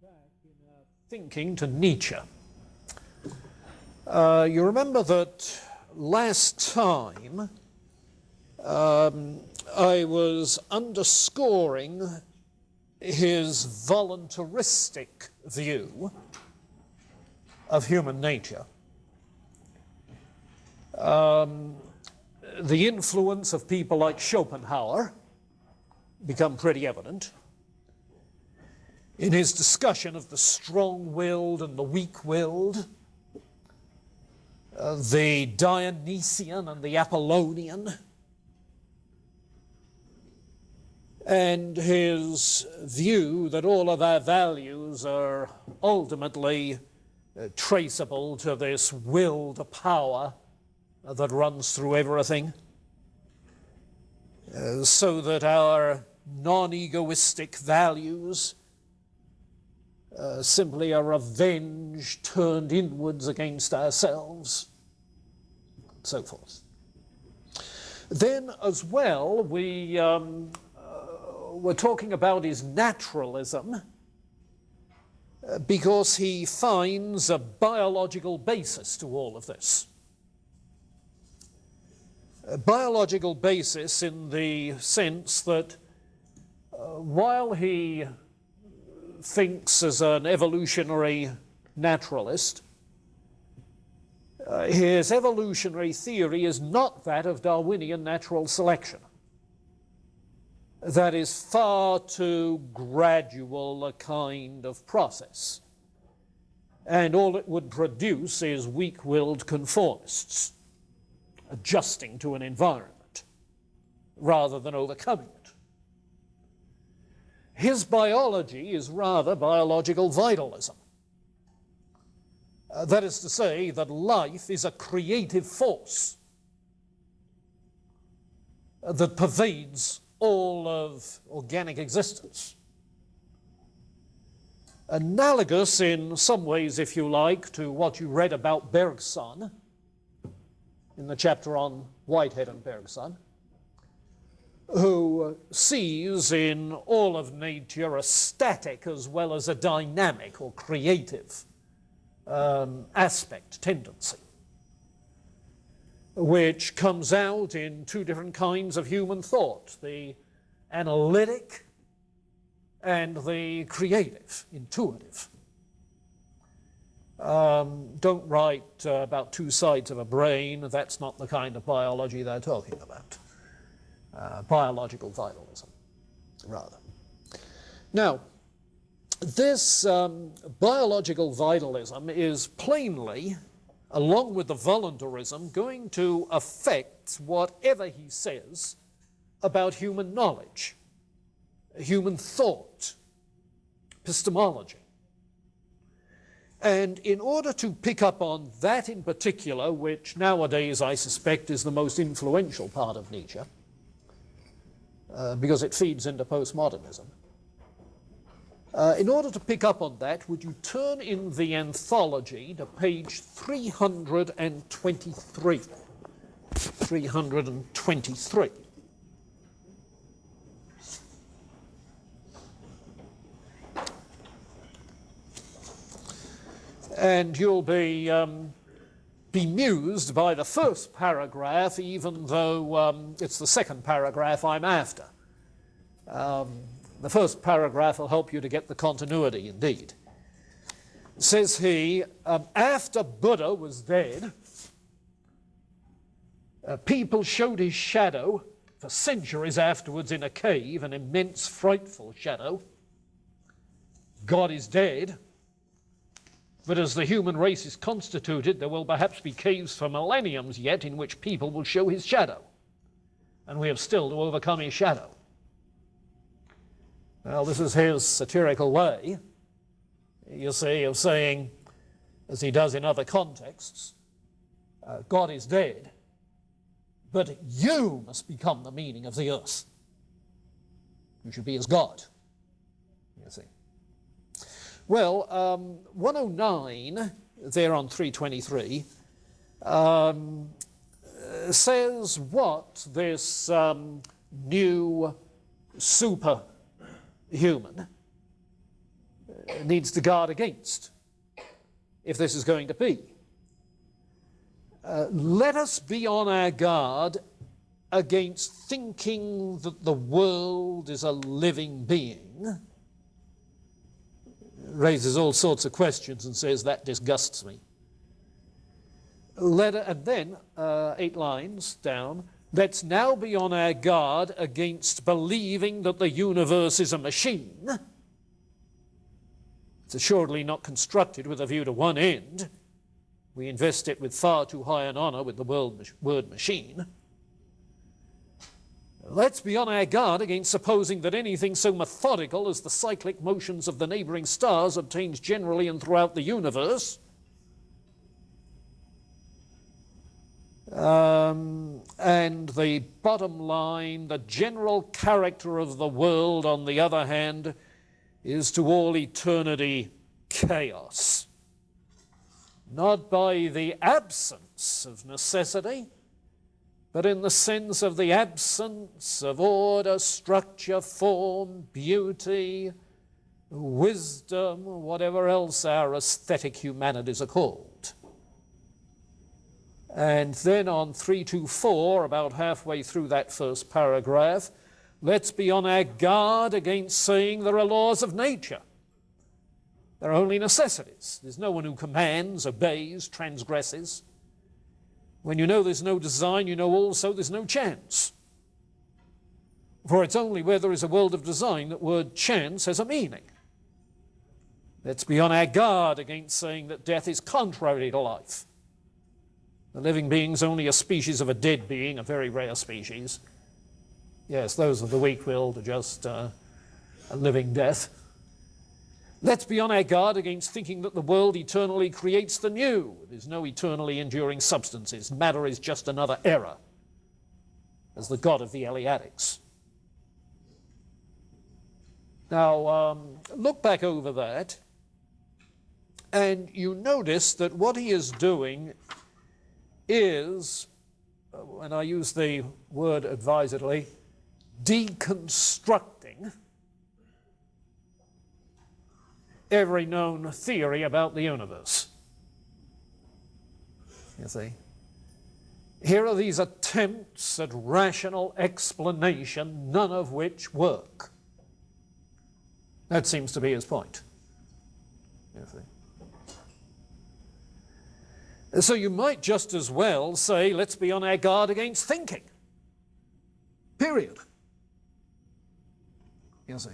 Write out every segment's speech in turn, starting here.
back in our thinking to Nietzsche. You remember that last time I was underscoring his voluntaristic view of human nature. The influence of people like Schopenhauer become pretty evident in his discussion of the strong-willed and the weak-willed, the Dionysian and the Apollonian, and his view that all of our values are ultimately traceable to this will to power that runs through everything, so that our non-egoistic values simply a revenge turned inwards against ourselves, and so forth. Then as well, we were talking about his naturalism because he finds a biological basis to all of this. A biological basis in the sense that while he thinks as an evolutionary naturalist, his evolutionary theory is not that of Darwinian natural selection. That is far too gradual a kind of process. And all it would produce is weak-willed conformists, adjusting to an environment rather than overcoming it. His biology is rather biological vitalism. That is to say that life is a creative force that pervades all of organic existence. Analogous in some ways, if you like, to what you read about Bergson in the chapter on Whitehead and Bergson, who sees in all of nature a static as well as a dynamic or creative aspect, tendency, which comes out in two different kinds of human thought, the analytic and the creative, intuitive. Don't write about two sides of a brain. That's not the kind of biology they're talking about. Biological vitalism, rather. Now, this biological vitalism is plainly, along with the voluntarism, going to affect whatever he says about human knowledge, human thought, epistemology. And in order to pick up on that in particular, which nowadays I suspect is the most influential part of Nietzsche, because it feeds into postmodernism. In order to pick up on that, would you turn in the anthology to page 323. 323. And you'll be bemused by the first paragraph, even though it's the second paragraph I'm after. The first paragraph will help you to get the continuity, indeed. Says he, after Buddha was dead, people showed his shadow for centuries afterwards in a cave, an immense, frightful shadow. God is dead. But as the human race is constituted, there will perhaps be caves for millenniums yet in which people will show his shadow. And we have still to overcome his shadow. Well, this is his satirical way, you see, of saying, as he does in other contexts, God is dead, but you must become the meaning of the earth. You should be as God, you see. Well, 109, there on 323, says what this new superhuman needs to guard against, if this is going to be. Let us be on our guard against thinking that the world is a living being. Raises all sorts of questions and says that disgusts me. And then, 8 lines down, let's now be on our guard against believing that the universe is a machine. It's assuredly not constructed with a view to one end. We invest it with far too high an honor with the word machine. Let's be on our guard against supposing that anything so methodical as the cyclic motions of the neighboring stars obtains generally and throughout the universe. And the bottom line, the general character of the world, on the other hand, is to all eternity chaos. Not by the absence of necessity, but in the sense of the absence of order, structure, form, beauty, wisdom, whatever else our aesthetic humanities are called. And then on 324, about halfway through that first paragraph, let's be on our guard against saying there are laws of nature. There are only necessities. There's no one who commands, obeys, transgresses. When you know there's no design, you know also there's no chance. For it's only where there is a world of design that word chance has a meaning. Let's be on our guard against saying that death is contrary to life. The living being's only a species of a dead being, a very rare species. Yes, those are the weak-willed, just a living death. Let's be on our guard against thinking that the world eternally creates the new. There's no eternally enduring substances. Matter is just another error, as the god of the Eleatics. Now, look back over that, and you notice that what he is doing is, and I use the word advisedly, deconstructing every known theory about the universe. You see? Here are these attempts at rational explanation, none of which work. That seems to be his point. You see? So you might just as well say, let's be on our guard against thinking. Period. You see?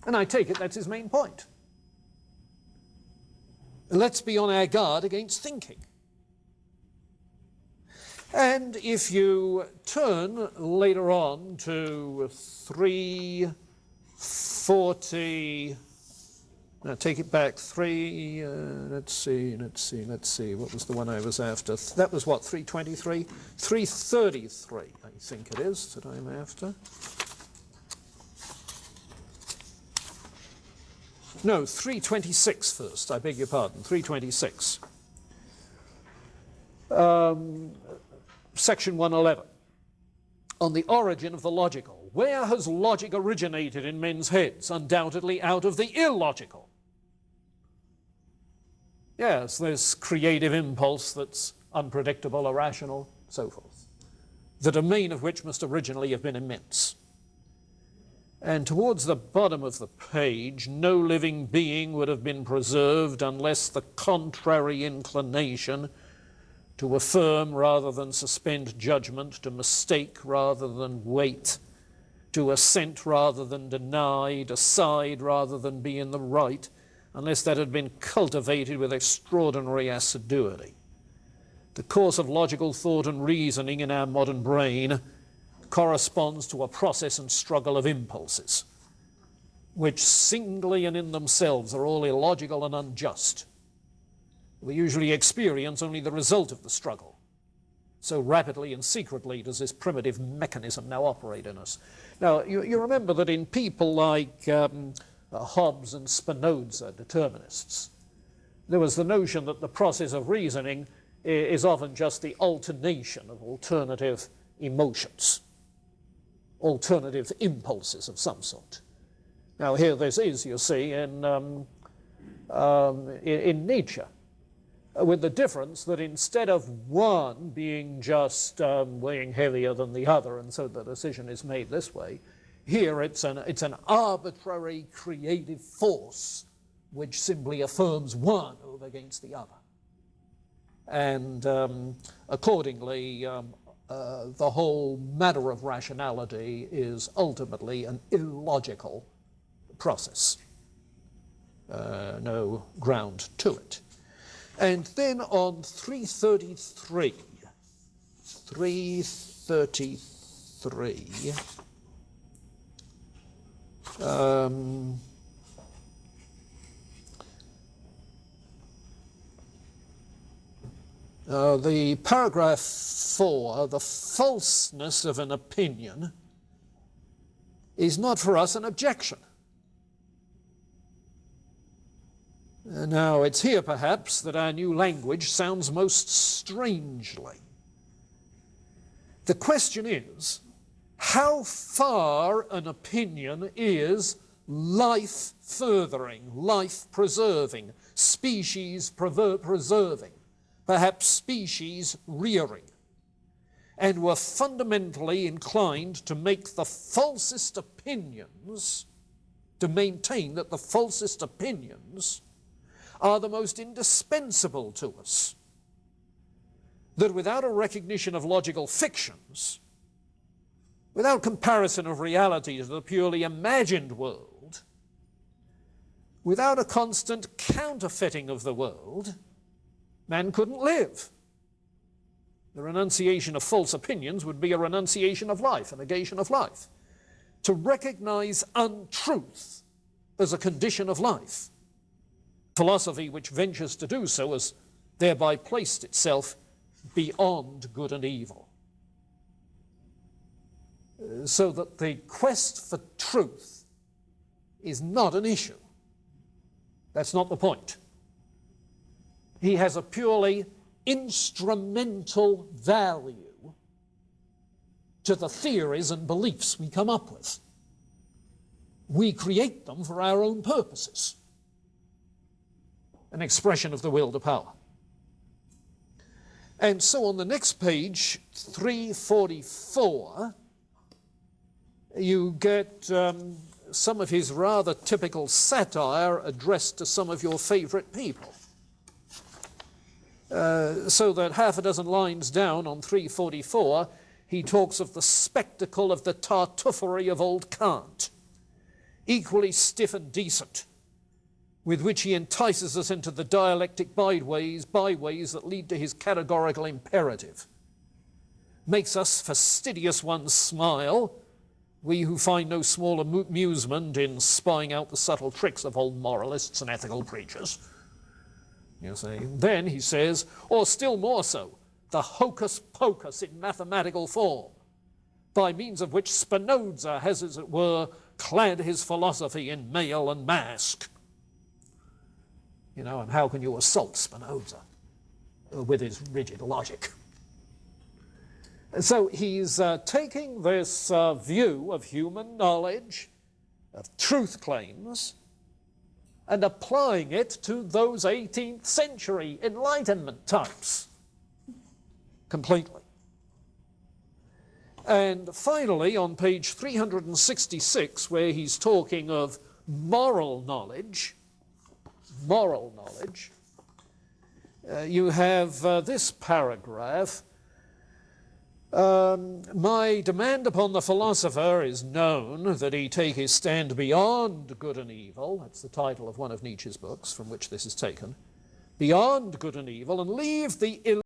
And I take it that's his main point. Let's be on our guard against thinking. And if you turn later on to 340, now take it back, let's see, what was the one I was after? That was what, 323? 333, I think it is, that I'm after. No, 326 first, I beg your pardon, 326. Section 111, on the origin of the logical. Where has logic originated in men's heads? Undoubtedly out of the illogical. Yes, this creative impulse that's unpredictable, irrational, so forth. The domain of which must originally have been immense. And towards the bottom of the page, no living being would have been preserved unless the contrary inclination to affirm rather than suspend judgment, to mistake rather than wait, to assent rather than deny, decide rather than be in the right, unless that had been cultivated with extraordinary assiduity. The course of logical thought and reasoning in our modern brain corresponds to a process and struggle of impulses, which singly and in themselves are all illogical and unjust. We usually experience only the result of the struggle. So rapidly and secretly does this primitive mechanism now operate in us. Now, you remember that in people like Hobbes and Spinoza, determinists, there was the notion that the process of reasoning is often just the alternation of alternative emotions, alternative impulses of some sort. Now here this is, you see, in in Nietzsche, with the difference that instead of one being just weighing heavier than the other, and so the decision is made this way, here it's an arbitrary creative force which simply affirms one over against the other. And accordingly, the whole matter of rationality is ultimately an illogical process. No ground to it. And then on 333, the paragraph 4, the falseness of an opinion is not for us an objection. Now, it's here, perhaps, that our new language sounds most strangely. The question is, how far an opinion is life-furthering, life-preserving, species-preserving, perhaps species-rearing, and we're fundamentally inclined to make the falsest opinions, to maintain that the falsest opinions are the most indispensable to us, that without a recognition of logical fictions, without comparison of reality to the purely imagined world, without a constant counterfeiting of the world, man couldn't live. The renunciation of false opinions would be a renunciation of life, a negation of life. To recognize untruth as a condition of life, philosophy which ventures to do so has thereby placed itself beyond good and evil. So that the quest for truth is not an issue. That's not the point. He has a purely instrumental value to the theories and beliefs we come up with. We create them for our own purposes. An expression of the will to power. And so on the next page, 344, you get some of his rather typical satire addressed to some of your favorite people. So that half a dozen lines down on 344, he talks of the spectacle of the tartuffery of old Kant, equally stiff and decent, with which he entices us into the dialectic byways that lead to his categorical imperative. Makes us fastidious ones smile, we who find no small amusement in spying out the subtle tricks of old moralists and ethical preachers. You see. Then he says, or still more so, the hocus pocus in mathematical form, by means of which Spinoza has, as it were, clad his philosophy in mail and mask. You know, and how can you assault Spinoza with his rigid logic? So he's taking this view of human knowledge, of truth claims, and applying it to those 18th century Enlightenment types completely. And finally, on page 366, where he's talking of moral knowledge, you have this paragraph. My demand upon the philosopher is known that he take his stand beyond good and evil. That's the title of one of Nietzsche's books from which this is taken. Beyond good and evil, and leave the